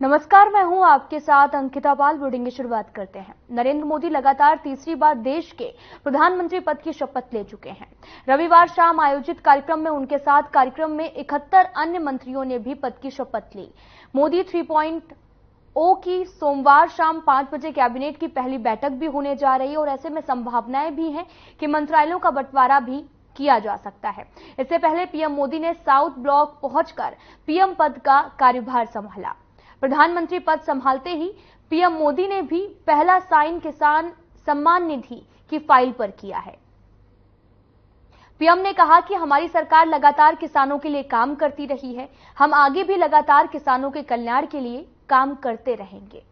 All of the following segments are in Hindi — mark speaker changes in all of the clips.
Speaker 1: नमस्कार, मैं हूं आपके साथ अंकिता पाल। बुलेटिन की शुरुआत करते हैं। नरेंद्र मोदी लगातार तीसरी बार देश के प्रधानमंत्री पद की शपथ ले चुके हैं। रविवार शाम आयोजित कार्यक्रम में उनके साथ कार्यक्रम में 71 अन्य मंत्रियों ने भी पद की शपथ ली। मोदी 3.0 की सोमवार शाम 5 बजे कैबिनेट की पहली बैठक भी होने जा रही है और ऐसे में संभावनाएं भी हैं कि मंत्रालयों का बंटवारा भी किया जा सकता है। इससे पहले पीएम मोदी ने साउथ ब्लॉक पहुंचकर पीएम पद का कार्यभार संभाला। प्रधानमंत्री पद संभालते ही पीएम मोदी ने भी पहला साइन किसान सम्मान निधि की फाइल पर किया है। पीएम ने कहा कि हमारी सरकार लगातार किसानों के लिए काम करती रही है। हम आगे भी लगातार किसानों के कल्याण के लिए काम करते रहेंगे।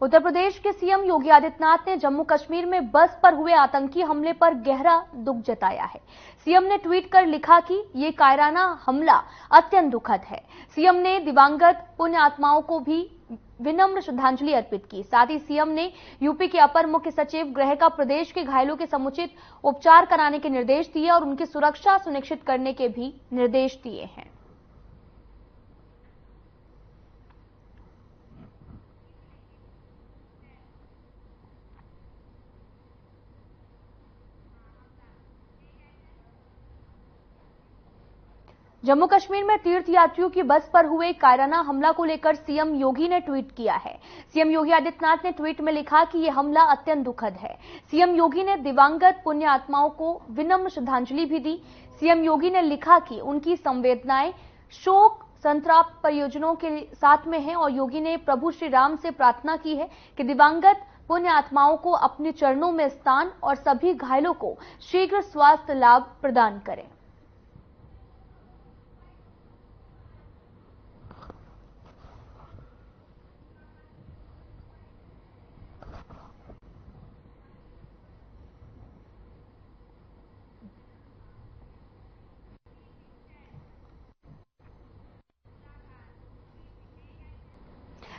Speaker 1: उत्तर प्रदेश के सीएम योगी आदित्यनाथ ने जम्मू कश्मीर में बस पर हुए आतंकी हमले पर गहरा दुख जताया है। सीएम ने ट्वीट कर लिखा कि ये कायराना हमला अत्यंत दुखद है। सीएम ने दिवंगत पुण्य आत्माओं को भी विनम्र श्रद्धांजलि अर्पित की। साथ ही सीएम ने यूपी के अपर मुख्य सचिव गृह का प्रदेश के घायलों के समुचित उपचार कराने के निर्देश दिए और उनकी सुरक्षा सुनिश्चित करने के भी निर्देश दिए हैं। जम्मू कश्मीर में तीर्थ यात्रियों की बस पर हुए कायराना हमला को लेकर सीएम योगी ने ट्वीट किया है। सीएम योगी आदित्यनाथ ने ट्वीट में लिखा कि यह हमला अत्यंत दुखद है। सीएम योगी ने दिवंगत पुण्य आत्माओं को विनम्र श्रद्धांजलि भी दी। सीएम योगी ने लिखा कि उनकी संवेदनाएं शोक संताप परियोजनों के साथ में हैं और योगी ने प्रभु श्री राम से प्रार्थना की है कि दिवंगत पुण्य आत्माओं को अपने चरणों में स्थान और सभी घायलों को शीघ्र स्वास्थ्य लाभ प्रदान करें।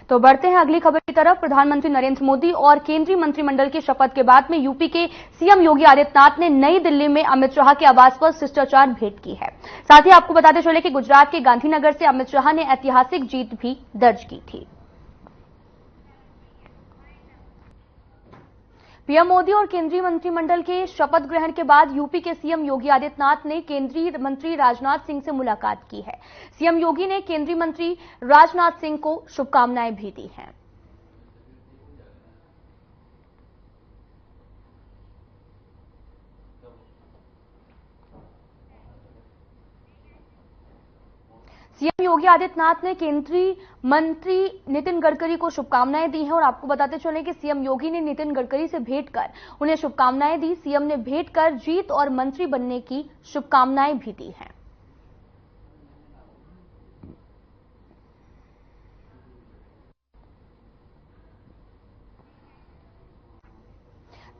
Speaker 1: तो बढ़ते हैं अगली खबर की तरफ। प्रधानमंत्री नरेंद्र मोदी और केंद्रीय मंत्रिमंडल की शपथ के बाद में यूपी के सीएम योगी आदित्यनाथ ने नई दिल्ली में अमित शाह के आवास पर शिष्टाचार भेंट की है। साथ ही आपको बताते चले कि गुजरात के गांधीनगर से अमित शाह ने ऐतिहासिक जीत भी दर्ज की थी। पीएम मोदी और केंद्रीय मंत्रिमंडल के शपथ ग्रहण के बाद यूपी के सीएम योगी आदित्यनाथ ने केंद्रीय मंत्री राजनाथ सिंह से मुलाकात की है। सीएम योगी ने केंद्रीय मंत्री राजनाथ सिंह को शुभकामनाएं भी दी हैं। सीएम योगी आदित्यनाथ ने केंद्रीय मंत्री नितिन गडकरी को शुभकामनाएं दी हैं और आपको बताते चलें कि सीएम योगी ने नितिन गडकरी से भेंट कर उन्हें शुभकामनाएं दी। सीएम ने भेंट कर जीत और मंत्री बनने की शुभकामनाएं भी दी हैं।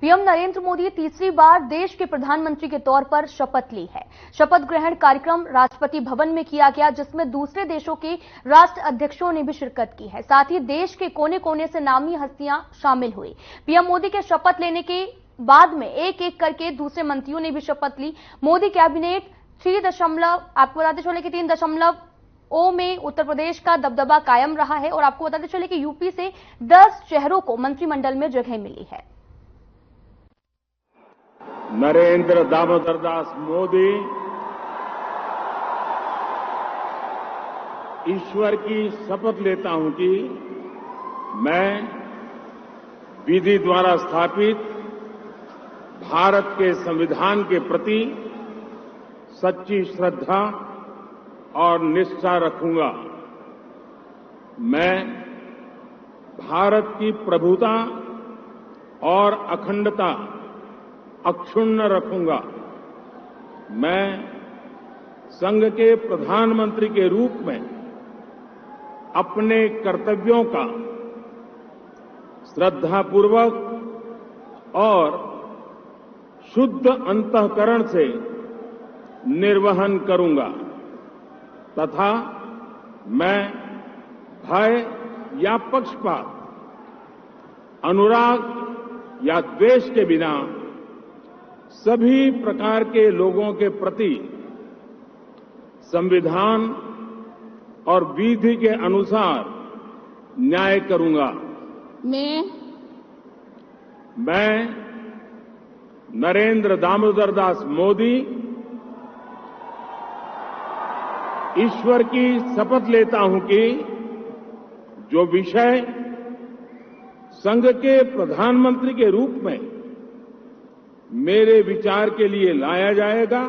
Speaker 1: पीएम नरेंद्र मोदी तीसरी बार देश के प्रधानमंत्री के तौर पर शपथ ली है। शपथ ग्रहण कार्यक्रम राष्ट्रपति भवन में किया गया, जिसमें दूसरे देशों के राष्ट्र अध्यक्षों ने भी शिरकत की है। साथ ही देश के कोने कोने से नामी हस्तियां शामिल हुई। पीएम मोदी के शपथ लेने के बाद में एक एक करके दूसरे मंत्रियों ने भी शपथ ली। मोदी कैबिनेट 3 आपको बताते चले कि 3.0 में उत्तर प्रदेश का दबदबा कायम रहा है और आपको बताते चले कि यूपी से 10 शहरों को मंत्रिमंडल में जगह मिली है।
Speaker 2: नरेंद्र दामोदर दास मोदी ईश्वर की शपथ लेता हूं कि मैं विधि द्वारा स्थापित भारत के संविधान के प्रति सच्ची श्रद्धा और निष्ठा रखूंगा। मैं भारत की प्रभुता और अखंडता अक्षुण्ण रखूंगा। मैं संघ के प्रधानमंत्री के रूप में अपने कर्तव्यों का श्रद्धापूर्वक और शुद्ध अंतःकरण से निर्वहन करूंगा तथा मैं भय, या पक्षपात, अनुराग या द्वेष के बिना सभी प्रकार के लोगों के प्रति संविधान और विधि के अनुसार न्याय करूंगा। मैं नरेंद्र दामोदर दास मोदी ईश्वर की शपथ लेता हूं कि जो विषय संघ के प्रधानमंत्री के रूप में मेरे विचार के लिए लाया जाएगा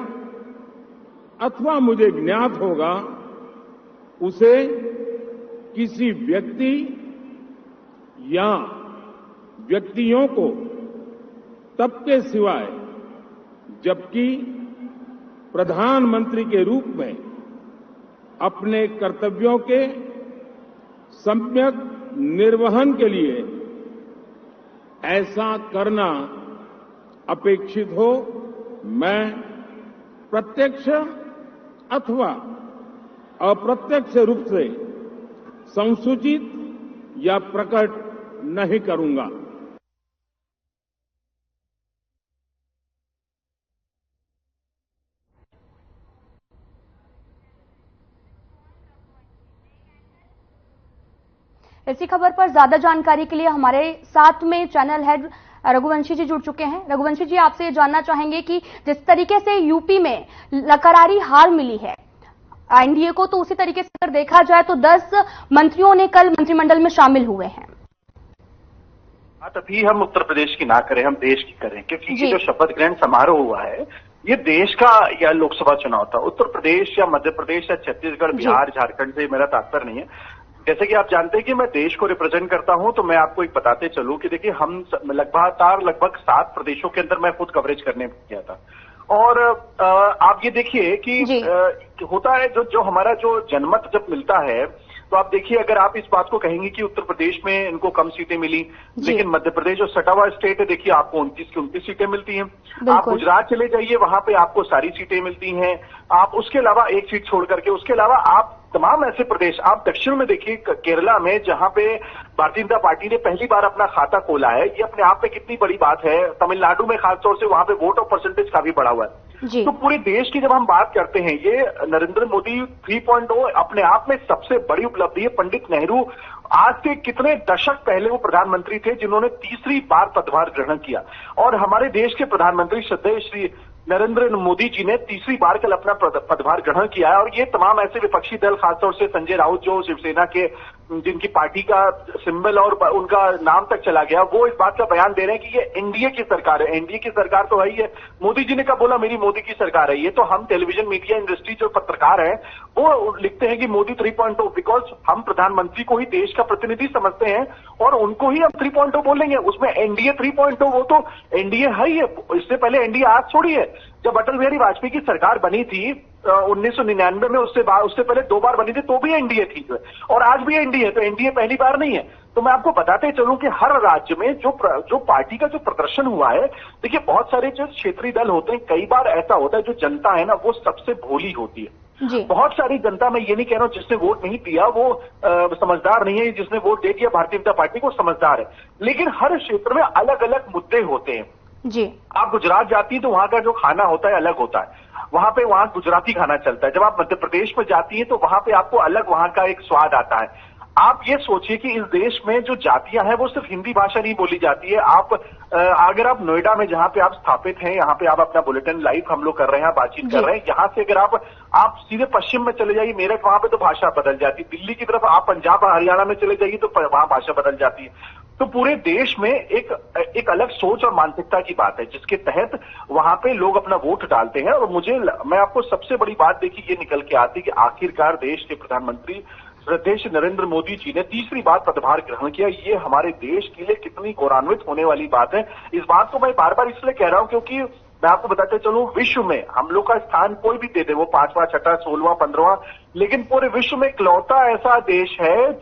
Speaker 2: अथवा मुझे ज्ञात होगा, उसे किसी व्यक्ति या व्यक्तियों को तब के सिवाय जबकि प्रधानमंत्री के रूप में अपने कर्तव्यों के सम्यक निर्वहन के लिए ऐसा करना अपेक्षित हो, मैं प्रत्यक्ष अथवा अप्रत्यक्ष रूप से संसूचित या प्रकट नहीं करूंगा।
Speaker 1: इसी खबर पर ज्यादा जानकारी के लिए हमारे साथ में चैनल हेड रघुवंशी जी जुड़ चुके हैं। रघुवंशी जी, आपसे ये जानना चाहेंगे कि जिस तरीके से यूपी में करारी हार मिली है एनडीए को, तो उसी तरीके से अगर देखा जाए तो 10 मंत्रियों ने कल मंत्रिमंडल में शामिल हुए हैं।
Speaker 3: अभी हम उत्तर प्रदेश की ना करें, हम देश की करें, क्योंकि ये जो शपथ ग्रहण समारोह हुआ है ये देश का या लोकसभा चुनाव था। उत्तर प्रदेश या मध्य प्रदेश या छत्तीसगढ़, बिहार, झारखंड से मेरा तात्पर्य नहीं है। जैसे कि आप जानते हैं कि मैं देश को रिप्रेजेंट करता हूं, तो मैं आपको एक बताते चलूं कि देखिए हम लगभग 7 प्रदेशों के अंदर मैं खुद कवरेज करने गया था। और आप ये देखिए कि होता है जो हमारा जो जनमत जब मिलता है, तो आप देखिए अगर आप इस बात को कहेंगे कि उत्तर प्रदेश में इनको कम सीटें मिली, लेकिन मध्य प्रदेश जो सटा हुआ स्टेट है, देखिए आपको 29 की 29 सीटें मिलती हैं। आप गुजरात चले जाइए, वहां पे आपको सारी सीटें मिलती हैं। आप उसके अलावा एक सीट छोड़ करके, उसके अलावा आप तमाम ऐसे प्रदेश, आप दक्षिण में देखिए केरला में, जहां पे भारतीय जनता पार्टी ने पहली बार अपना खाता खोला है, ये अपने आप में कितनी बड़ी बात है। तमिलनाडु में खासतौर से वहां पे वोट ऑफ परसेंटेज काफी बढ़ा हुआ है। तो पूरे देश की जब हम बात करते हैं, ये नरेंद्र मोदी 3.0 अपने आप में सबसे बड़ी उपलब्धि है। पंडित नेहरू आज से कितने दशक पहले वो प्रधानमंत्री थे जिन्होंने तीसरी बार पदभार ग्रहण किया, और हमारे देश के प्रधानमंत्री श्रद्धेय श्री नरेंद्र मोदी जी ने तीसरी बार कल अपना पदभार ग्रहण किया है। और ये तमाम ऐसे विपक्षी दल, खासतौर से संजय राउत जो शिवसेना के, जिनकी पार्टी का सिंबल और उनका नाम तक चला गया, वो इस बात का बयान दे रहे हैं कि ये एनडीए की सरकार है। एनडीए की सरकार तो है ही है, मोदी जी ने कहा बोला मेरी मोदी की सरकार है। ये तो हम टेलीविजन मीडिया इंडस्ट्री जो पत्रकार हैं वो लिखते हैं कि मोदी 3.0, बिकॉज हम प्रधानमंत्री को ही देश का प्रतिनिधि समझते हैं और उनको ही हम 3.0 बोलेंगे। उसमें एनडीए 3.0 वो तो एनडीए है ही है। इससे पहले एनडीए आज छोड़ी है, जब अटल बिहारी वाजपेयी की सरकार बनी थी 1999 में, उससे पहले 2 बार बनी थी, तो भी एनडीए थी और आज भी एनडीए है। तो एनडीए पहली बार नहीं है। तो मैं आपको बताते चलूं कि हर राज्य में जो पार्टी का जो प्रदर्शन हुआ है, देखिए बहुत सारे जो क्षेत्रीय दल होते हैं, कई बार ऐसा होता है जो जनता है ना वो सबसे भोली होती है। बहुत सारी जनता, मैं ये नहीं कह रहा हूं जिसने वोट नहीं दिया वो समझदार नहीं है, जिसने वोट दे दिया भारतीय जनता पार्टी को समझदार है। लेकिन हर क्षेत्र में अलग अलग मुद्दे होते हैं। आप गुजरात जाती है तो वहां का जो खाना होता है अलग होता है, वहां गुजराती खाना चलता है। जब आप मध्य प्रदेश में जाती है तो वहां पे आपको अलग वहां का एक स्वाद आता है। आप ये सोचिए कि इस देश में जो जातियां हैं वो सिर्फ हिंदी भाषा नहीं बोली जाती है। आप अगर आप नोएडा में जहां पे आप स्थापित हैं, यहाँ पे आप अपना बुलेटिन लाइव हम लोग कर रहे हैं, बातचीत कर रहे हैं, यहाँ से अगर आप सीधे पश्चिम में चले जाइए मेरठ, वहां पे तो भाषा बदल जाती है। दिल्ली की तरफ आप पंजाब हरियाणा में चले जाइए तो वहां भाषा बदल जाती है। तो पूरे देश में एक अलग सोच और मानसिकता की बात है जिसके तहत वहां पे लोग अपना वोट डालते हैं। और मैं आपको सबसे बड़ी बात देखिए ये निकल के आती कि आखिरकार देश के प्रधानमंत्री श्रद्धेय नरेंद्र मोदी जी ने तीसरी बार पदभार ग्रहण किया। ये हमारे देश के लिए कितनी गौरवान्वित होने वाली बात है। इस बात को मैं बार बार इसलिए कह रहा हूं क्योंकि मैं आपको बताते चलूं, विश्व में हम लोग का स्थान कोई भी दे दे, वो 5वां, 6वां, 16वां, 15वां, लेकिन पूरे विश्व में इकलौता ऐसा देश है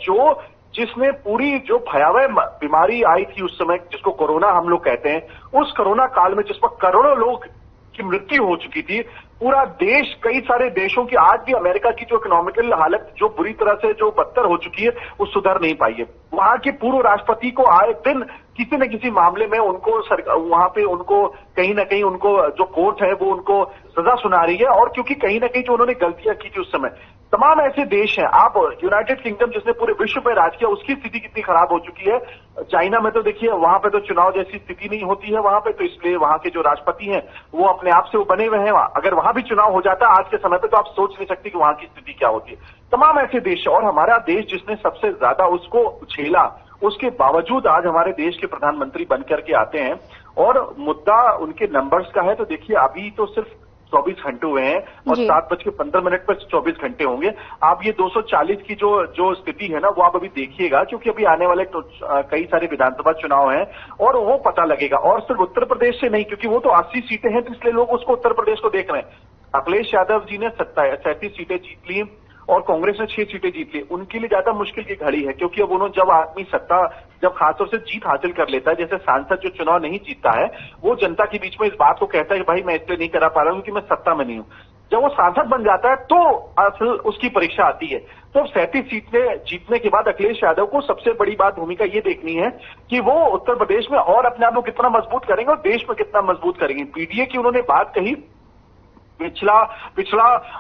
Speaker 3: जिसने पूरी जो भयावह बीमारी आई थी उस समय, जिसको कोरोना हम लोग कहते हैं, उस कोरोना काल में जिस पर करोड़ों लोग की मृत्यु हो चुकी थी, पूरा देश, कई सारे देशों की, आज भी अमेरिका की जो इकोनॉमिकल हालत जो बुरी तरह से जो बदतर हो चुकी है वो सुधर नहीं पाई है। वहां के पूर्व राष्ट्रपति को आए दिन किसी न किसी मामले में उनको वहां पे उनको कहीं ना कहीं उनको जो कोर्ट है वो उनको सजा सुना रही है, और क्योंकि कहीं ना कहीं जो उन्होंने गलतियां की थी उस समय। तमाम ऐसे देश हैं, आप यूनाइटेड किंगडम जिसने पूरे विश्व में राज किया उसकी स्थिति कितनी खराब हो चुकी है। चाइना में तो देखिए वहां पे तो चुनाव जैसी स्थिति नहीं होती है वहां पे, तो इसलिए वहां के जो राष्ट्रपति हैं वो अपने आप से वो बने हुए हैं। अगर वहां भी चुनाव हो जाता आज के समय पे तो आप सोच नहीं सकते कि वहां की स्थिति क्या होती है। तमाम ऐसे देश, और हमारा देश जिसने सबसे ज्यादा उसको झेला, उसके बावजूद आज हमारे देश के प्रधानमंत्री बनकर के आते हैं। और मुद्दा उनके नंबर्स का है, तो देखिए अभी तो सिर्फ 24 घंटे हुए हैं और 7:15 पर 24 घंटे होंगे। आप ये 240 की जो स्थिति है ना वो आप अभी देखिएगा, क्योंकि अभी आने वाले कई सारे विधानसभा चुनाव हैं और वो पता लगेगा। और सिर्फ उत्तर प्रदेश से नहीं, क्योंकि वो तो 80 सीटें हैं, तो इसलिए लोग उसको उत्तर प्रदेश को देख रहे हैं। अखिलेश यादव जी ने 37 सीटें जीत ली और कांग्रेस ने 6 सीटें जीत ली। उनके लिए ज्यादा मुश्किल की घड़ी है, क्योंकि अब उन्होंने जब आदमी सत्ता जब खासतौर से जीत हासिल कर लेता है, जैसे सांसद जो चुनाव नहीं जीतता है वो जनता के बीच में इस बात को कहता है कि भाई मैं इसलिए नहीं करा पा रहा हूं कि मैं सत्ता में नहीं हूं। जब वो सांसद बन जाता है तो असल उसकी परीक्षा आती है। तो 37 सीटें जीतने के बाद अखिलेश यादव को सबसे बड़ी बात भूमिका ये देखनी है कि वो उत्तर प्रदेश में और अपने आप को कितना मजबूत करेंगे और देश में कितना मजबूत करेंगे। पीडीए की उन्होंने बात कही, पिछड़ा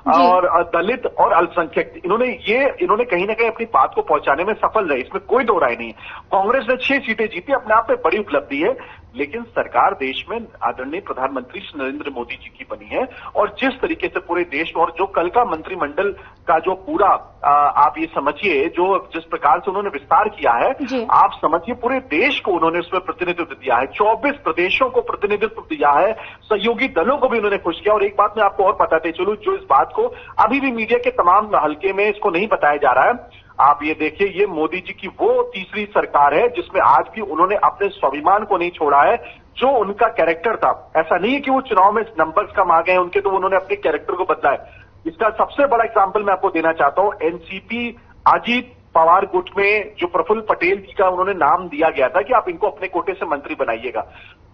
Speaker 3: और दलित और अल्पसंख्यक, इन्होंने कहीं ना कहीं अपनी बात को पहुंचाने में सफल रहे, इसमें कोई दो राय नहीं है। कांग्रेस ने 6 सीटें जीती, अपने आप में बड़ी उपलब्धि है, लेकिन सरकार देश में आदरणीय प्रधानमंत्री नरेंद्र मोदी जी की बनी है। और जिस तरीके से पूरे देश में, और जो कल का मंत्रिमंडल का जो पूरा आप ये समझिए जो जिस प्रकार से उन्होंने विस्तार किया है, आप समझिए पूरे देश को उन्होंने उसमें प्रतिनिधित्व दिया है, 24 प्रदेशों को प्रतिनिधित्व दिया है, सहयोगी दलों को भी उन्होंने खुश किया। और एक बात मैं आपको और बताते चलूं, जो इस बात को अभी भी मीडिया के तमाम हल्के में इसको नहीं बताया जा रहा है, आप ये देखिए, ये मोदी जी की वो तीसरी सरकार है जिसमें आज भी उन्होंने अपने स्वाभिमान को नहीं छोड़ा है, जो उनका कैरेक्टर था। ऐसा नहीं है कि वो चुनाव में नंबर्स कम आ गए उनके, तो उन्होंने अपने कैरेक्टर को बदला है। इसका सबसे बड़ा एग्जाम्पल मैं आपको देना चाहता हूं, एनसीपी अजीत पवार गुट में जो प्रफुल्ल पटेल जी का उन्होंने नाम दिया गया था कि आप इनको अपने कोटे से मंत्री बनाइएगा,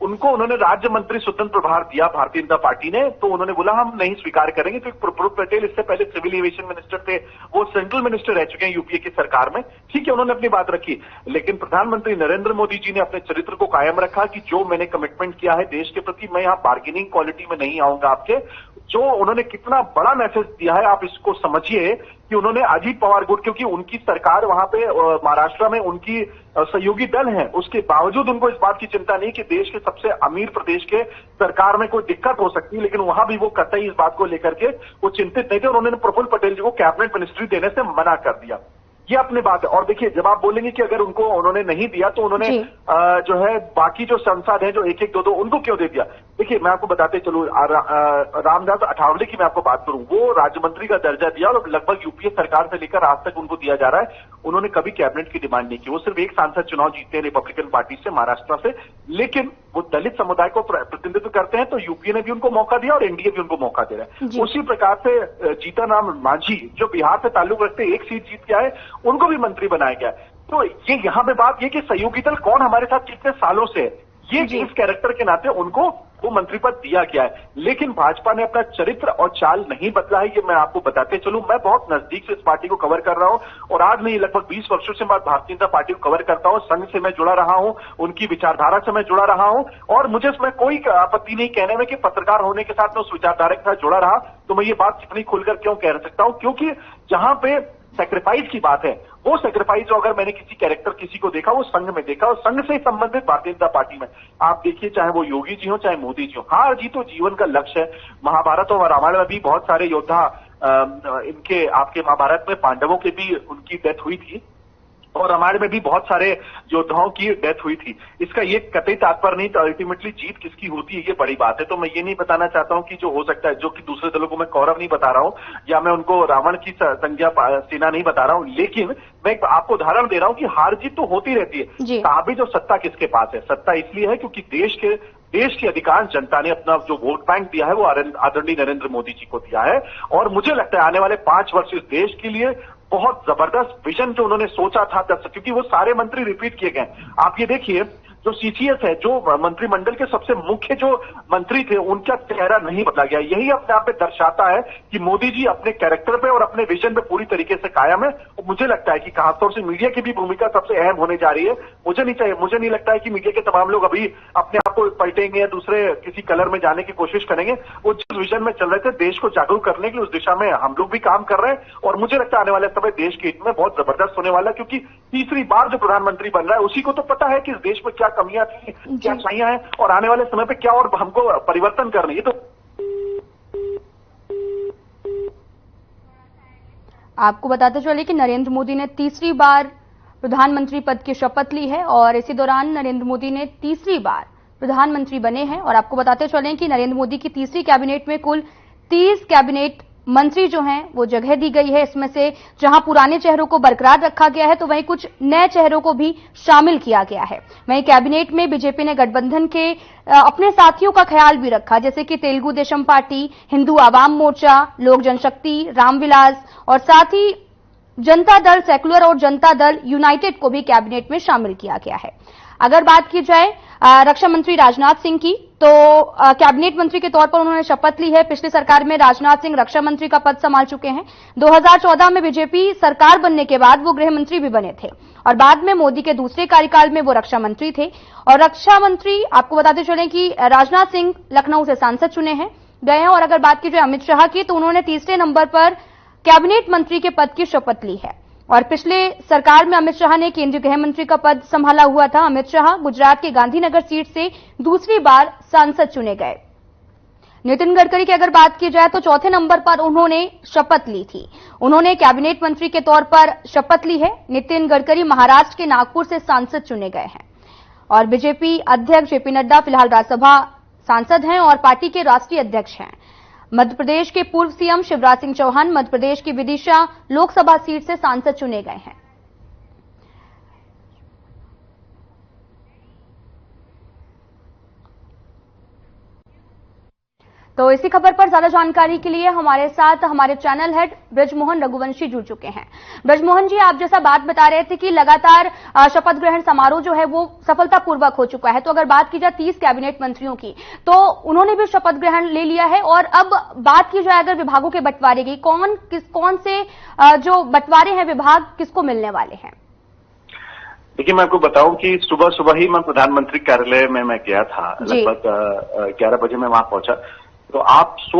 Speaker 3: उनको उन्होंने राज्य मंत्री स्वतंत्र प्रभार दिया भारतीय जनता पार्टी ने, तो उन्होंने बोला हम नहीं स्वीकार करेंगे। तो प्रफुल्ल पटेल इससे पहले सिविल एविएशन मिनिस्टर थे, वो सेंट्रल मिनिस्टर रह चुके हैं यूपीए की सरकार में, ठीक है, उन्होंने अपनी बात रखी। लेकिन प्रधानमंत्री नरेंद्र मोदी जी ने अपने चरित्र को कायम रखा कि जो मैंने कमिटमेंट किया है देश के प्रति, मैं यहाँ बार्गेनिंग क्वालिटी में नहीं आऊंगा आपके। जो उन्होंने कितना बड़ा मैसेज दिया है आप इसको समझिए कि उन्होंने अजीत पवार गुट, क्योंकि उनकी सरकार वहां पे महाराष्ट्र में उनकी सहयोगी दल है, उसके बावजूद उनको इस बात की चिंता नहीं कि देश के सबसे अमीर प्रदेश के सरकार में कोई दिक्कत हो सकती है, लेकिन वहां भी वो कतई इस बात को लेकर के वो चिंतित नहीं थे। उन्होंने प्रफुल्ल पटेल जी को कैबिनेट मिनिस्ट्री देने से मना कर दिया। ये अपनी बात है। और देखिए, जब आप बोलेंगे कि अगर उनको उन्होंने नहीं दिया तो उन्होंने जो है बाकी जो सांसद हैं जो 1-1, 2-2 उनको क्यों दे दिया। देखिए, मैं आपको बताते चलूं, रामदास अठावले की मैं आपको बात करूं, वो राज्य मंत्री का दर्जा दिया और लगभग यूपीए सरकार से लेकर आज तक उनको दिया जा रहा है। उन्होंने कभी कैबिनेट की डिमांड नहीं की, वो सिर्फ एक सांसद चुनाव जीतते हैं रिपब्लिकन पार्टी से महाराष्ट्र से, लेकिन वो दलित समुदाय को प्रतिनिधित्व करते हैं, तो यूपीए ने भी उनको मौका दिया और एनडीए भी उनको मौका दे रहा है। उसी प्रकार से जीतन राम मांझी जो बिहार से ताल्लुक रखते 1 सीट जीत के आए, उनको भी मंत्री बनाया गया। तो ये यहां पे बात ये कि सहयोगी दल कौन हमारे साथ कितने सालों से है, ये इस कैरेक्टर के नाते उनको वो मंत्री पद दिया गया है। लेकिन भाजपा ने अपना चरित्र और चाल नहीं बदला है, ये मैं आपको बताते चलूं। मैं बहुत नजदीक से इस पार्टी को कवर कर रहा हूं और आज नहीं लगभग 20 वर्षों से मैं भारतीय जनता पार्टी को कवर करता हूं। संघ से मैं जुड़ा रहा हूं, उनकी विचारधारा से मैं जुड़ा रहा हूं और मुझे इसमें कोई आपत्ति नहीं कहने में कि पत्रकार होने के साथ मैं उस विचारधारा के साथ जुड़ा रहा। तो मैं ये बात कितनी खुलकर क्यों कह सकता हूं, क्योंकि जहां पे सैक्रिफाइस की बात है, वो सैक्रिफाइस जो अगर मैंने किसी कैरेक्टर किसी को देखा वो संघ में देखा, और संघ से संबंधित भारतीय जनता पार्टी में आप देखिए, चाहे वो योगी जी हो चाहे मोदी जी हो, हार जीत तो जीवन का लक्ष्य है। महाभारत और रामायण में भी बहुत सारे योद्धा इनके आपके महाभारत में पांडवों के भी उनकी डेथ हुई थी और रामायण में भी बहुत सारे योद्धाओं की डेथ हुई थी। इसका ये कतई तात्पर्य नहीं, तो अल्टीमेटली जीत किसकी होती है ये बड़ी बात है। तो मैं ये नहीं बताना चाहता हूं कि जो हो सकता है, जो कि दूसरे दलों को मैं कौरव नहीं बता रहा हूं या मैं उनको रावण की संज्ञा सेना नहीं बता रहा हूं, लेकिन मैं आपको उदाहरण दे रहा हूं कि हार जीत तो होती रहती है। साबित जो सत्ता किसके पास है, सत्ता इसलिए है क्योंकि देश की अधिकांश जनता ने अपना जो वोट बैंक दिया है वो आदरणीय नरेंद्र मोदी जी को दिया है। और मुझे लगता है आने वाले 5 वर्ष इस देश के लिए बहुत जबरदस्त विजन जो उन्होंने सोचा था, क्योंकि वो सारे मंत्री रिपीट किए गए। आप ये देखिए, जो सीसीएस है, जो मंत्रिमंडल के सबसे मुख्य जो मंत्री थे, उनका चेहरा नहीं बदला गया। यही अपने आप में दर्शाता है कि मोदी जी अपने कैरेक्टर पे और अपने विजन पे पूरी तरीके से कायम है। और मुझे लगता है कि खासतौर से मीडिया की भी भूमिका सबसे अहम होने जा रही है। मुझे नहीं लगता है कि मीडिया के तमाम लोग अभी अपने आप को पलटेंगे या दूसरे किसी कलर में जाने की कोशिश करेंगे। वो जिस विजन में चल रहे थे, देश को जागरूक करने के लिए, उस दिशा में हम लोग भी काम कर रहे हैं। और मुझे लगता है आने वाले समय देश के हित में बहुत जबरदस्त होने वाला है, क्योंकि तीसरी बार जो प्रधानमंत्री बन रहा है उसी को तो पता है कि इस देश में क्या कमियां थी, क्या अच्छाइयां हैं और आने वाले समय पे क्या और हमको परिवर्तन करनी है। तो
Speaker 1: आपको बताते चले कि नरेंद्र मोदी ने तीसरी बार प्रधानमंत्री पद की शपथ ली है और इसी दौरान नरेंद्र मोदी ने तीसरी बार प्रधानमंत्री बने हैं। और आपको बताते चलें कि नरेंद्र मोदी की तीसरी कैबिनेट में कुल 30 कैबिनेट मंत्री जो हैं वो जगह दी गई है। इसमें से जहां पुराने चेहरों को बरकरार रखा गया है तो वहीं कुछ नए चेहरों को भी शामिल किया गया है। वहीं कैबिनेट में बीजेपी ने गठबंधन के अपने साथियों का ख्याल भी रखा, जैसे कि तेलुगु देशम पार्टी, हिंदू आवाम मोर्चा, लोक जनशक्ति, रामविलास और साथ ही जनता दल सेकुलर और जनता दल यूनाइटेड को भी कैबिनेट में शामिल किया गया है। अगर बात की जाए रक्षा मंत्री राजनाथ सिंह की, तो कैबिनेट मंत्री के तौर पर उन्होंने शपथ ली है। पिछली सरकार में राजनाथ सिंह रक्षा मंत्री का पद संभाल चुके हैं। 2014 में बीजेपी सरकार बनने के बाद वो गृह मंत्री भी बने थे और बाद में मोदी के दूसरे कार्यकाल में वो रक्षा मंत्री थे। और रक्षा मंत्री आपको बताते चलें कि राजनाथ सिंह लखनऊ से सांसद चुने गए हैं। और अगर बात की जाए अमित शाह की, तो उन्होंने तीसरे नंबर पर कैबिनेट मंत्री के पद की शपथ ली है। और पिछले सरकार में अमित शाह ने केंद्रीय गृह मंत्री का पद संभाला हुआ था। अमित शाह गुजरात के गांधीनगर सीट से दूसरी बार सांसद चुने गए। नितिन गडकरी की अगर बात की जाए तो चौथे नंबर पर उन्होंने शपथ ली थी। उन्होंने कैबिनेट मंत्री के तौर पर शपथ ली है। नितिन गडकरी महाराष्ट्र के नागपुर से सांसद चुने गए हैं। और बीजेपी अध्यक्ष जेपी नड्डा फिलहाल राज्यसभा सांसद हैं और पार्टी के राष्ट्रीय अध्यक्ष हैं। मध्य प्रदेश के पूर्व सीएम शिवराज सिंह चौहान मध्य प्रदेश की विदिशा लोकसभा सीट से सांसद चुने गए हैं। तो इसी खबर पर ज्यादा जानकारी के लिए हमारे साथ हमारे चैनल हेड ब्रजमोहन रघुवंशी जुड़ चुके हैं। ब्रजमोहन जी, आप जैसा बात बता रहे थे कि लगातार शपथ ग्रहण समारोह जो है वो सफलतापूर्वक हो चुका है, तो अगर बात की जाए 30 कैबिनेट मंत्रियों की, तो उन्होंने भी शपथ ग्रहण ले लिया है। और अब बात की जाए अगर विभागों के बंटवारे की, कौन से जो बंटवारे हैं विभाग किसको मिलने वाले हैं?
Speaker 3: देखिए, मैं आपको बताऊं कि सुबह ही मैं प्रधानमंत्री कार्यालय में मैं गया था। लगभग 11 बजे मैं वहां पहुंचा। तो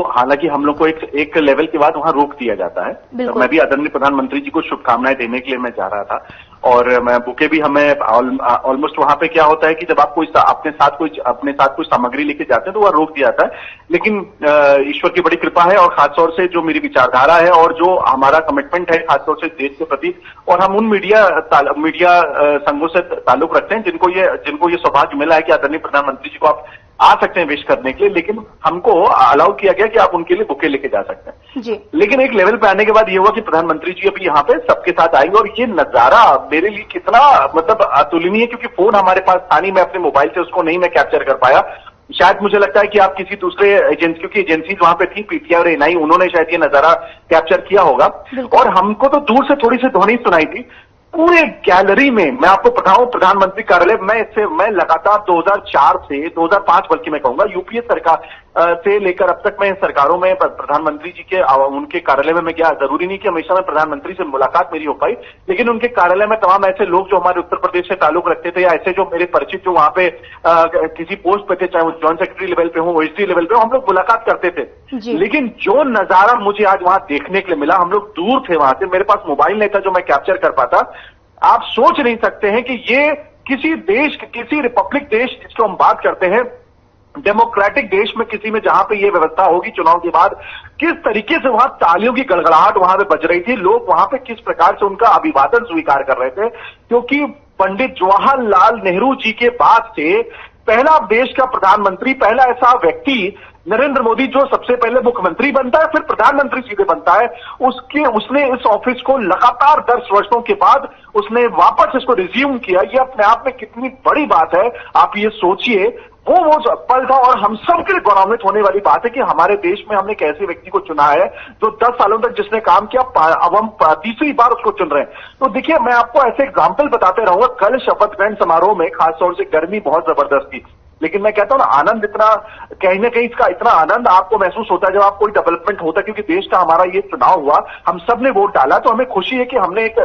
Speaker 3: हालांकि हम लोग को एक लेवल के बाद वहां रोक दिया जाता है। मैं भी आदरणीय प्रधानमंत्री जी को शुभकामनाएं देने के लिए मैं जा रहा था और मैं बुके भी हमें ऑलमोस्ट वहां पे क्या होता है कि जब आप अपने साथ कोई सामग्री लेके जाते हैं तो वह रोक दिया जाता है। लेकिन ईश्वर की बड़ी कृपा है और खासतौर से जो मेरी विचारधारा है और जो हमारा कमिटमेंट है खासतौर से देश के प्रति, और हम उन मीडिया संघों से ताल्लुक रखते हैं जिनको ये सौभाग्य मिला है कि आदरणीय प्रधानमंत्री जी को आप आ सकते हैं विश करने के लिए, लेकिन हमको अलाउ किया गया कि आप उनके लिए बुके लेके जा सकते हैं जी। लेकिन एक लेवल पे आने के बाद ये हुआ कि प्रधानमंत्री जी अभी यहाँ पे सबके साथ आएंगे और ये नजारा मेरे लिए कितना अतुलनीय, क्योंकि फोन हमारे पास था नहीं, मैं अपने मोबाइल से उसको नहीं मैं कैप्चर कर पाया। शायद मुझे लगता है कि आप किसी दूसरे एजेंसियों की एजेंसी वहां पे थी, पीटीआई और एनआई, उन्होंने शायद ये नजारा कैप्चर किया होगा। और हमको तो दूर से थोड़ी सी ध्वनि सुनाई थी। पूरे गैलरी में मैं आपको बताऊं, प्रधानमंत्री कार्यालय मैं लगातार 2004 से 2005 बल्कि मैं कहूंगा यूपीए सरकार से लेकर अब तक मैं सरकारों में प्रधानमंत्री जी के उनके कार्यालय में मैं गया। जरूरी नहीं कि हमेशा मैं प्रधानमंत्री से मुलाकात मेरी हो पाई, लेकिन उनके कार्यालय में तमाम ऐसे लोग जो हमारे उत्तर प्रदेश से ताल्लुक रखते थे या ऐसे जो मेरे परिचित जो वहां पे किसी पोस्ट पे थे, चाहे वो जॉइंट सेक्रेटरी लेवल पे हो, ओएसडी लेवल पे हो, हम लोग मुलाकात करते थे। लेकिन जो नजारा मुझे आज वहां देखने के लिए मिला, हम लोग दूर थे वहां से, मेरे पास मोबाइल नहीं था जो मैं कैप्चर कर पाता। आप सोच नहीं सकते हैं कि ये किसी रिपब्लिक देश जिसको हम बात करते हैं, डेमोक्रेटिक देश में किसी में जहां पे ये व्यवस्था होगी चुनाव के बाद, किस तरीके से वहां तालियों की गड़गड़ाहट वहां पे बज रही थी, लोग वहां पे किस प्रकार से उनका अभिवादन स्वीकार कर रहे थे, क्योंकि पंडित जवाहरलाल नेहरू जी के बाद से पहला देश का प्रधानमंत्री, पहला ऐसा व्यक्ति नरेंद्र मोदी जो सबसे पहले मुख्यमंत्री बनता है फिर प्रधानमंत्री सीधे बनता है, उसने इस ऑफिस को लगातार 10 वर्षों के बाद उसने वापस इसको रिज्यूम किया। ये अपने आप में कितनी बड़ी बात है, आप ये सोचिए। वो पल था और हम सब के लिए गौरवान्वित होने वाली बात है कि हमारे देश में हमने एक ऐसे व्यक्ति को चुना है जो 10 सालों तक जिसने काम किया, अब हम तीसरी बार उसको चुन रहे हैं। तो देखिए, मैं आपको ऐसे एग्जाम्पल बताते रहूंगा। कल शपथ ग्रहण समारोह में खासतौर से गर्मी बहुत जबरदस्त थी, लेकिन मैं कहता हूं ना, आनंद इतना, कहीं ना कहीं इसका इतना आनंद आपको महसूस होता है जब आप कोई डेवलपमेंट होता है, क्योंकि देश का हमारा ये चुनाव हुआ, हम सब ने वोट डाला, तो हमें खुशी है कि हमने एक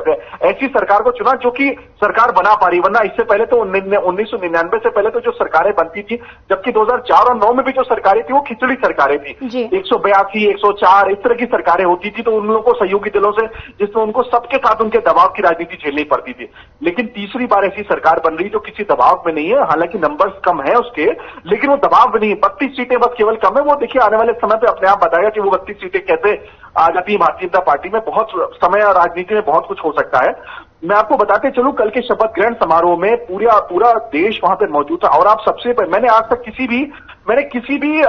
Speaker 3: ऐसी सरकार को चुना जो कि सरकार बना पा रही। वरना इससे पहले तो 1999 से पहले तो जो सरकारें बनती थी, जबकि 2004 और 9 में भी जो सरकारें थी वो खिचड़ी सरकारें थी, 182, 104 इस तरह की सरकारें होती थी, तो उन लोगों को सहयोगी दलों से, जिसमें उनको सबके साथ उनके दबाव की राजनीति झेलनी पड़ती थी। लेकिन तीसरी बार ऐसी सरकार बन रही जो किसी दबाव में नहीं है, हालांकि नंबर्स कम है उसके, लेकिन वो दबाव भी नहीं है। 32 सीटें बस केवल कम है। वो देखिए आने वाले समय पे अपने आप बताएगा कि वो 32 सीटें कैसे आ जाती है भारतीय जनता पार्टी में। बहुत समय और राजनीति में बहुत कुछ हो सकता है। मैं आपको बताते चलूं, कल के शपथ ग्रहण समारोह में पूरा देश वहां पे मौजूद था। और आप सबसे मैंने आज तक किसी भी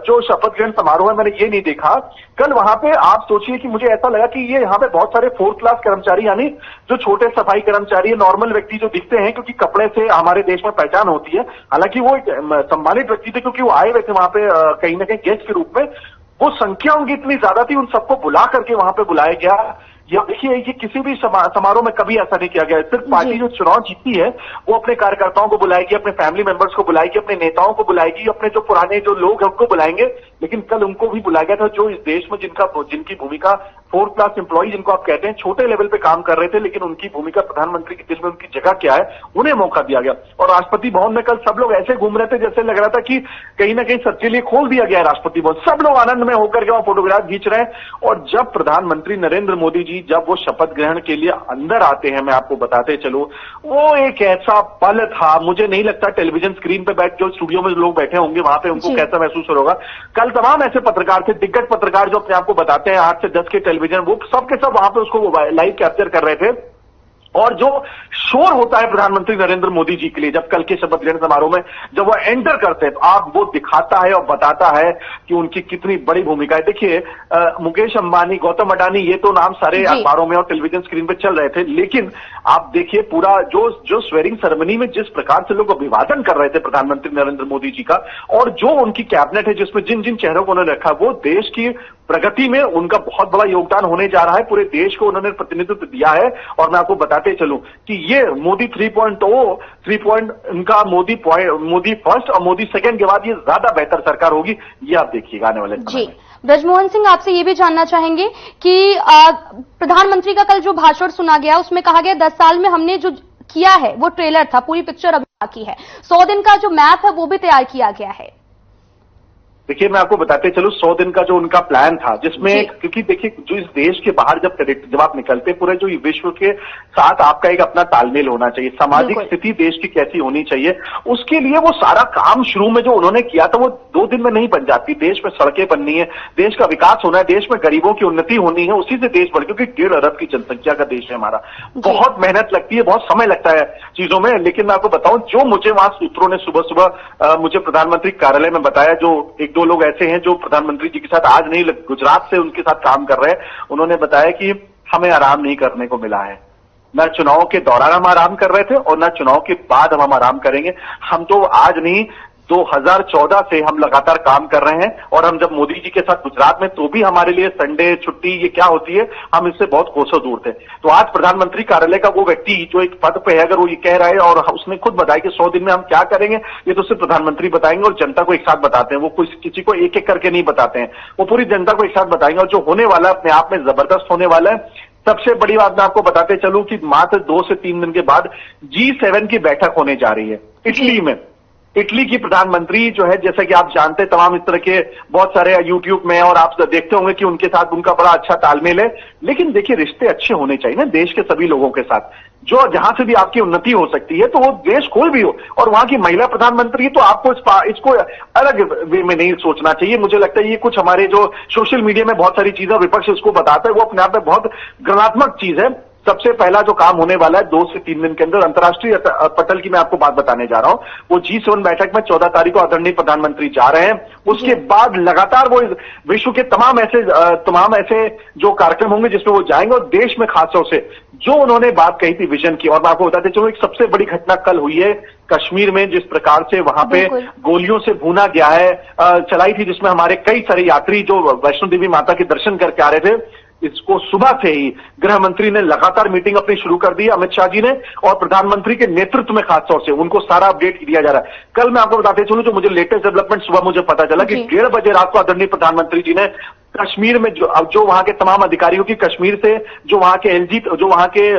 Speaker 3: जो शपथ ग्रहण समारोह है, मैंने ये नहीं देखा। कल वहां पे आप सोचिए कि मुझे ऐसा लगा कि ये यहाँ पे बहुत सारे 4th क्लास कर्मचारी, यानी जो छोटे सफाई कर्मचारी, नॉर्मल व्यक्ति जो दिखते हैं, क्योंकि कपड़े से हमारे देश में पहचान होती है। हालांकि वो एक सम्मानित व्यक्ति थे, क्योंकि वो आए हुए थे वहां पे कहीं ना कहीं गेस्ट के रूप में। वो संख्या उनकी इतनी ज्यादा थी, उन सबको बुला करके वहां पे बुलाया गया। या देखिए, ये किसी भी समारोह में कभी ऐसा नहीं किया गया। सिर्फ पार्टी जो चुनाव जीतती है वो अपने कार्यकर्ताओं को बुलाएगी, अपने फैमिली मेंबर्स को बुलाएगी, अपने नेताओं को बुलाएगी, अपने जो पुराने जो लोग हैं उनको बुलाएंगे। लेकिन कल उनको भी बुलाया गया था जो इस देश में जिनकी भूमिका 4th क्लास एम्प्लॉय जिनको आप कहते हैं, छोटे लेवल पे काम कर रहे थे, लेकिन उनकी भूमिका प्रधानमंत्री के दिल में उनकी जगह क्या है, उन्हें मौका दिया गया। और राष्ट्रपति भवन में कल सब लोग ऐसे घूम रहे थे जैसे लग रहा था कि कहीं ना कहीं सबके लिए खोल दिया गया है राष्ट्रपति भवन। सब लोग आनंद में होकर के वहां फोटोग्राफ खींच रहे हैं। और जब प्रधानमंत्री नरेंद्र मोदी जी जब वो शपथ ग्रहण के लिए अंदर आते हैं, मैं आपको बताते चलूं, वो एक ऐसा पल था, मुझे नहीं लगता टेलीविजन स्क्रीन पे बैठ जो स्टूडियो में लोग बैठे होंगे वहां पे उनको कैसा महसूस होगा। कल तमाम ऐसे पत्रकार थे, दिग्गज पत्रकार जो अपने आपको बताते हैं 8 से 10 के टेलीविजन, वो सब के सब वहां पे उसको लाइव कैप्चर कर रहे थे। और जो शोर होता है प्रधानमंत्री नरेंद्र मोदी जी के लिए जब कल के शपथ ग्रहण समारोह में जब वो एंटर करते हैं, तो आप वो दिखाता है और बताता है कि उनकी कितनी बड़ी भूमिका है। देखिए, मुकेश अंबानी, गौतम अडानी, ये तो नाम सारे अखबारों में और टेलीविजन स्क्रीन पे चल रहे थे, लेकिन आप देखिए पूरा जो स्वेरिंग सेरेमनी में जिस प्रकार से लोग अभिवादन कर रहे थे प्रधानमंत्री नरेंद्र मोदी जी का, और जो उनकी कैबिनेट है जिसमें जिन जिन चेहरों को उन्होंने रखा, वो देश की प्रगति में उनका बहुत बड़ा योगदान होने जा रहा है। पूरे देश को उन्होंने प्रतिनिधित्व दिया है। और मैं आपको बताते चलूं कि ये मोदी 3.0 उनका मोदी फर्स्ट और मोदी सेकंड के बाद ये ज्यादा बेहतर सरकार होगी, ये आप देखिएगा आने वाले समय में।
Speaker 1: ब्रजमोहन सिंह, आपसे ये भी जानना चाहेंगे कि प्रधानमंत्री का कल जो भाषण सुना गया उसमें कहा गया 10 साल में हमने जो किया है वो ट्रेलर था, पूरी पिक्चर अभी बाकी है। 100 दिन का जो मैप है वो भी तैयार किया गया है।
Speaker 3: देखिए, मैं आपको बताते चलूं 100 दिन का जो उनका प्लान था, जिसमें क्योंकि देखिए जो इस देश के बाहर जब आप निकलते, पूरे जो विश्व के साथ आपका एक अपना तालमेल होना चाहिए, सामाजिक स्थिति देश की कैसी होनी चाहिए, उसके लिए वो सारा काम शुरू में जो उन्होंने किया था वो 2 दिन में नहीं बन जाती। देश में सड़कें बननी है, देश का विकास होना है, देश में गरीबों की उन्नति होनी है, उसी से देश बढ़, क्योंकि 1.5 अरब की जनसंख्या का देश है हमारा। बहुत मेहनत लगती है, बहुत समय लगता है चीजों में। लेकिन मैं आपको बताऊं, जो मुझे वहां सूत्रों ने सुबह सुबह मुझे प्रधानमंत्री कार्यालय में बताया, जो 1-2 लोग ऐसे हैं जो प्रधानमंत्री जी के साथ आज नहीं, गुजरात से उनके साथ काम कर रहे हैं, उन्होंने बताया कि हमें आराम नहीं करने को मिला है। न चुनाव के दौरान हम आराम कर रहे थे और न चुनाव के बाद हम आराम करेंगे। हम तो आज नहीं, 2014 से हम लगातार काम कर रहे हैं। और हम जब मोदी जी के साथ गुजरात में, तो भी हमारे लिए संडे छुट्टी ये क्या होती है, हम इससे बहुत कोसों दूर थे। तो आज प्रधानमंत्री कार्यालय का वो व्यक्ति जो एक पद पे है, अगर वो ये कह रहा है और उसने खुद बताया कि 100 दिन में हम क्या करेंगे, ये तो सिर्फ प्रधानमंत्री बताएंगे और जनता को एक साथ बताते हैं। वो किसी को एक एक करके नहीं बताते हैं, वो पूरी जनता को एक साथ बताएंगे। और जो होने वाला है अपने आप में जबरदस्त होने वाला है। सबसे बड़ी बात मैं आपको बताते चलूं कि मात्र 2 से 3 दिन के बाद G7 की बैठक होने जा रही है इटली में। इटली की प्रधानमंत्री जो है, जैसा कि आप जानते हैं, तमाम इस तरह के बहुत सारे यूट्यूब में और आप देखते होंगे कि उनके साथ उनका बड़ा अच्छा तालमेल है। लेकिन देखिए, रिश्ते अच्छे होने चाहिए ना देश के सभी लोगों के साथ, जो जहां से भी आपकी उन्नति हो सकती है, तो वो देश कोई भी हो। और वहां की महिला प्रधानमंत्री, तो आपको इसको अलग वे में नहीं सोचना चाहिए। मुझे लगता है ये कुछ हमारे जो सोशल मीडिया में बहुत सारी चीजें विपक्ष इसको बताता है, वो अपने आप में बहुत गणनात्मक चीज है। सबसे पहला जो काम होने वाला है 2 से 3 दिन के अंदर, अंतर्राष्ट्रीय पटल की मैं आपको बात बताने जा रहा हूं, वो G7 बैठक में 14 तारीख को आदरणीय प्रधानमंत्री जा रहे हैं। उसके बाद लगातार वो विश्व के तमाम ऐसे जो कार्यक्रम होंगे जिसमें वो जाएंगे, और देश में खासतौर से जो उन्होंने बात कही थी विजन की, और मैं आपको बताते चलो एक सबसे बड़ी घटना कल हुई है कश्मीर में, जिस प्रकार से वहां पे गोलियों से भूना गया है, चलाई थी, जिसमें हमारे कई सारे यात्री जो वैष्णो देवी माता के दर्शन करके आ रहे थे, इसको सुबह से ही गृह मंत्री ने लगातार मीटिंग अपनी शुरू कर दी, अमित शाह जी ने, और प्रधानमंत्री के नेतृत्व में खासतौर से उनको सारा अपडेट दिया जा रहा है। कल मैं आपको बताते चलूं जो मुझे लेटेस्ट डेवलपमेंट सुबह मुझे पता चला कि 1:30 बजे रात को आदरणीय प्रधानमंत्री जी ने कश्मीर में जो वहां के तमाम अधिकारियों की, कश्मीर से जो वहां के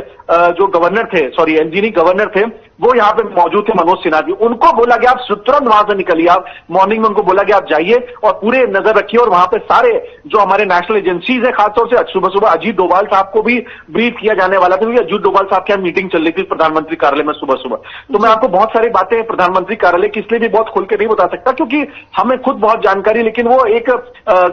Speaker 3: जो गवर्नर थे, सॉरी एलजी नहीं गवर्नर थे, वो यहाँ पे मौजूद थे, मनोज सिन्हा जी, उनको बोला कि आप तुरंत वहां से निकलिए, आप मॉर्निंग में उनको बोला कि आप जाइए और पूरे नजर रखिए, और वहां पे सारे जो हमारे नेशनल एजेंसीज है, खासतौर से सुबह सुबह अजीत डोभाल साहब को भी ब्रीफ किया जाने वाला था, क्योंकि अजीत डोभाल साहब की मीटिंग चल रही थी प्रधानमंत्री कार्यालय में सुबह सुबह। तो मैं आपको बहुत सारी बातें प्रधानमंत्री कार्यालय की इसलिए भी बहुत खुल के नहीं बता सकता क्योंकि हमें खुद बहुत जानकारी, लेकिन वो एक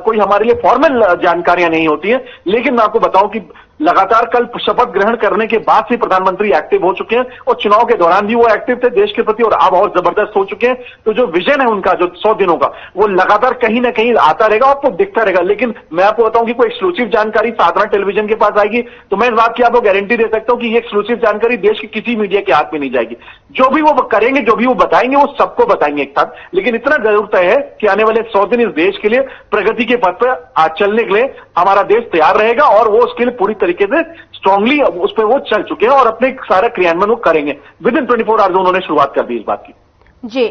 Speaker 3: कोई हमारे लिए फॉर्मल जानकारियां नहीं होती है। लेकिन मैं आपको बताऊं कि लगातार कल शपथ ग्रहण करने के बाद से प्रधानमंत्री एक्टिव हो चुके हैं, और चुनाव के दौरान भी वो एक्टिव थे देश के प्रति, और अब और जबरदस्त हो चुके हैं। तो जो विजन है उनका, जो 100 दिनों का, वो लगातार कहीं ना कहीं आता रहेगा, आपको दिखता रहेगा। लेकिन मैं आपको बताऊं कि कोई एक्सक्लूसिव जानकारी साधारण टेलीविजन के पास आएगी तो मैं इस बात की आपको गारंटी दे सकता हूं कि ये एक्सक्लूसिव जानकारी देश के किसी मीडिया के हाथ में नहीं जाएगी। जो भी वो करेंगे, जो भी वो बताएंगे, वो सबको बताएंगे एक साथ। लेकिन इतना जरूर तय है कि आने वाले 100 दिन इस देश के लिए प्रगति के पथ पर चलने के लिए हमारा देश तैयार रहेगा, और वो उसके लिए पूरी तरीके से स्ट्रांगली उस पर वो चल चुके हैं और अपने सारा क्रियान्वयन वो करेंगे। विद इन 24 आवर्स उन्होंने शुरुआत कर दी इस बात की।
Speaker 1: जी,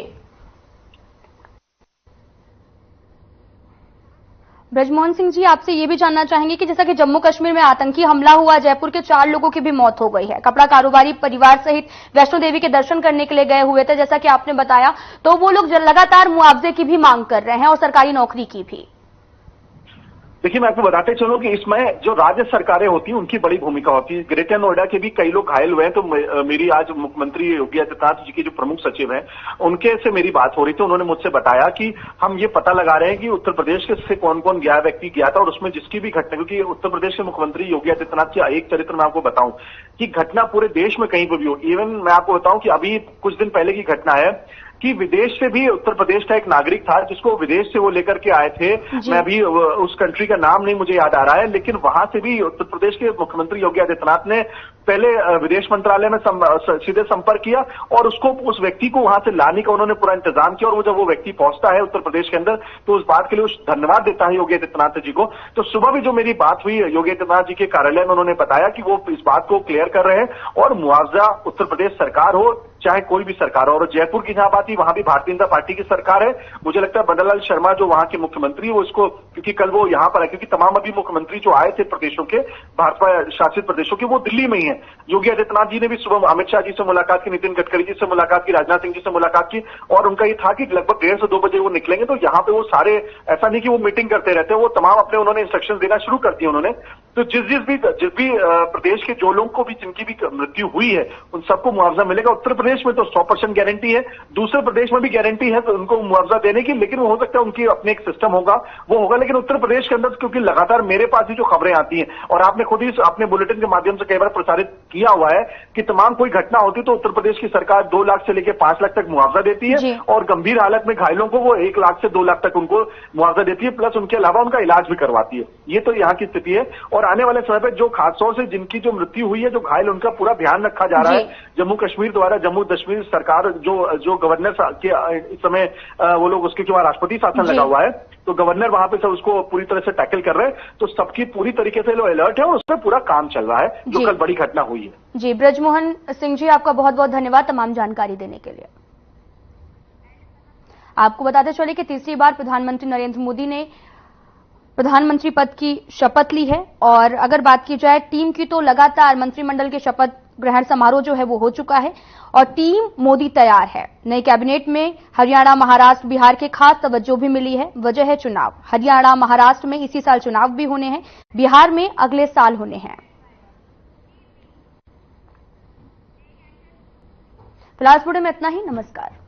Speaker 1: ब्रजमोहन सिंह जी, आपसे ये भी जानना चाहेंगे कि जैसा कि जम्मू कश्मीर में आतंकी हमला हुआ, जयपुर के 4 लोगों की भी मौत हो गई है, कपड़ा कारोबारी परिवार सहित वैष्णो देवी के दर्शन करने के लिए गए हुए थे, जैसा कि आपने बताया, तो वो लोग लगातार मुआवजे की भी मांग कर रहे हैं और सरकारी नौकरी की भी।
Speaker 3: देखिए, मैं आपको बताते चलूं कि इसमें जो राज्य सरकारें होती हैं उनकी बड़ी भूमिका होती है। ग्रेटर नोएडा के भी कई लोग घायल हुए हैं, तो मेरी आज मुख्यमंत्री योगी आदित्यनाथ जी के जो प्रमुख सचिव हैं उनके से मेरी बात हो रही थी। उन्होंने मुझसे बताया कि हम ये पता लगा रहे हैं कि उत्तर प्रदेश के से कौन कौन गया व्यक्ति गया था, और उसमें जिसकी भी घटना, क्योंकि उत्तर प्रदेश के मुख्यमंत्री योगी आदित्यनाथ की एक चरित्र मैं आपको बताऊं कि घटना पूरे देश में कहीं पर भी हो। इवन मैं आपको बताऊं कि अभी कुछ दिन पहले की घटना है कि विदेश से भी उत्तर प्रदेश का एक नागरिक था जिसको विदेश से वो लेकर के आए थे। मैं अभी उस कंट्री का नाम नहीं मुझे याद आ रहा है, लेकिन वहां से भी उत्तर प्रदेश के मुख्यमंत्री योगी आदित्यनाथ ने पहले विदेश मंत्रालय में सीधे संपर्क किया, और उसको, उस व्यक्ति को वहां से लाने का उन्होंने पूरा इंतजाम किया, और वो जब वो व्यक्ति पहुंचता है उत्तर प्रदेश के अंदर तो उस बात के लिए धन्यवाद देता है योगी आदित्यनाथ जी को। तो सुबह भी जो मेरी बात हुई योगी आदित्यनाथ जी के कार्यालय में, उन्होंने बताया कि वो इस बात को क्लियर कर रहे हैं, और मुआवजा उत्तर प्रदेश सरकार हो चाहे कोई भी सरकार हो। और जयपुर की जहां बात थी, वहां भी भारतीय जनता पार्टी की सरकार है। मुझे लगता है बंदरलाल शर्मा जो वहां के मुख्यमंत्री, वो इसको, क्योंकि कल वो यहां पर है, क्योंकि तमाम अभी मुख्यमंत्री जो आए थे प्रदेशों के, भाजपा शासित प्रदेशों के, वो दिल्ली में ही है। योगी आदित्यनाथ जी ने भी सुबह अमित शाह जी से मुलाकात की, नितिन गडकरी जी से मुलाकात की, राजनाथ सिंह जी से मुलाकात की, और उनका ये था कि लगभग 1:30 से 2 बजे वो निकलेंगे। तो यहाँ पे वो सारे, ऐसा नहीं कि वो मीटिंग करते रहते, वो तमाम अपने उन्होंने इंस्ट्रक्शन देना शुरू कर दिए उन्होंने। तो जिस भी प्रदेश के जो लोगों को भी, जिनकी भी मृत्यु हुई है, उन सबको मुआवजा मिलेगा। उत्तर प्रदेश में तो 100% गारंटी है, दूसरे प्रदेश में भी गारंटी है तो उनको मुआवजा देने की, लेकिन वो हो सकता है उनकी अपने एक सिस्टम होगा, वो होगा। लेकिन उत्तर प्रदेश के अंदर, क्योंकि लगातार मेरे पास ही जो खबरें आती हैं, और आपने खुद ही अपने बुलेटिन के माध्यम से कई बार प्रसारित किया हुआ है कि तमाम कोई घटना होती तो उत्तर प्रदेश की सरकार 2 लाख से लेकर 5 लाख तक मुआवजा देती है, और गंभीर हालत में घायलों को वो 1 लाख से 2 लाख तक उनको मुआवजा देती है, प्लस उनके अलावा उनका इलाज भी करवाती है। ये तो यहाँ की स्थिति है। और आने वाले समय पर जो खासतौर से जिनकी जो मृत्यु हुई है, जो घायल, उनका पूरा ध्यान रखा जा रहा है जम्मू कश्मीर द्वारा। जम्मू कश्मीर सरकार जो गवर्नर के इस समय वो लोग, उसके वहां राष्ट्रपति शासन लगा हुआ है, तो गवर्नर वहां पे सब उसको पूरी तरह से टैकल कर रहे हैं। तो सबकी पूरी तरीके से लोग अलर्ट है, और उस पर पूरा काम चल रहा है, जो कल बड़ी घटना हुई है।
Speaker 1: जी, ब्रजमोहन सिंह जी, आपका बहुत बहुत धन्यवाद तमाम जानकारी देने के लिए। आपको बताते चले कि तीसरी बार प्रधानमंत्री नरेंद्र मोदी ने प्रधानमंत्री पद की शपथ ली है, और अगर बात की जाए टीम की, तो लगातार मंत्रिमंडल के शपथ ग्रहण समारोह जो है वो हो चुका है, और टीम मोदी तैयार है। नई कैबिनेट में हरियाणा, महाराष्ट्र, बिहार के खास तवज्जो भी मिली है। वजह है चुनाव। हरियाणा, महाराष्ट्र में इसी साल चुनाव भी होने हैं, बिहार में अगले साल होने हैं। फिलहाल इस वीडियो में इतना ही। नमस्कार।